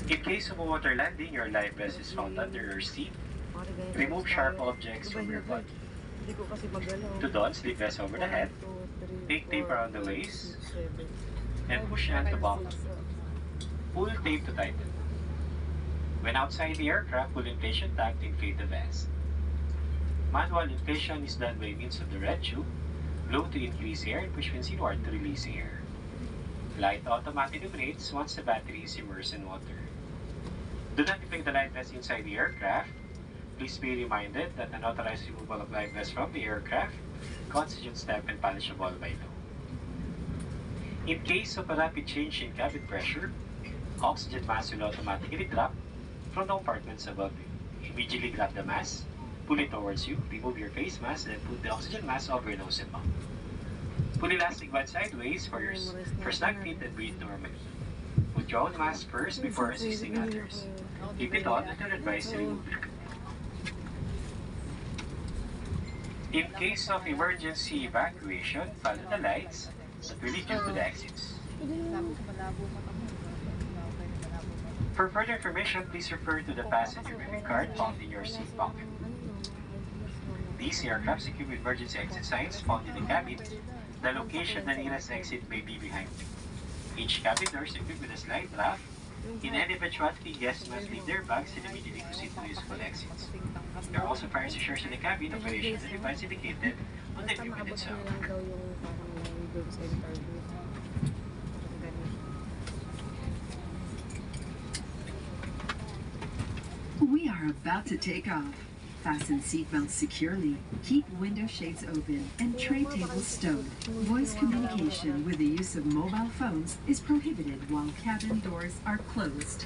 In case of a water landing, your life vest is found under your seat. Remove sharp objects from your body. Hindi ko kasi magalaw. To don, slip vest over the head. 1, 2, 3, Take tape 4, around the 5, waist 6, 7. and push hand to bottom. Pull tape to tighten. When outside the aircraft, pull inflation tag to inflate the vest. Manual inflation is done by means of the red tube. Blow to increase air and push when inward to release air. Light automatic operates once the battery is immersed in water. Do not inflate the life vest inside the aircraft. Please be reminded that unauthorized removal of life vest from the aircraft constitutes theft and punishable by law. In case of a rapid change in cabin pressure, oxygen mask will automatically drop from the compartments above you. Immediately grab the mask, pull it towards you, remove your face mask, then put the oxygen mask over your nose and mouth. Pull elastic band sideways for snug fit and breathe normally. Put your own mask first before assisting others. Keep it on until advised to remove it. In case of emergency evacuation, follow the lights that will lead you to the exits. For further information, please refer to the passenger briefing card found in your seat pocket. These aircrafts equipped with emergency exit signs found in the cabin. The location the nearest exit may be behind you. Each cabin door is equipped with a slide raft. In any eventuality, guests must leave their bags and immediately proceed to useful exits. There are also fire extinguishers in the cabin operation and device indicated on the equipment itself. We are about to take off. Fasten seatbelts securely, keep window shades open, and tray tables stowed. Voice communication with the use of mobile phones is prohibited while cabin doors are closed.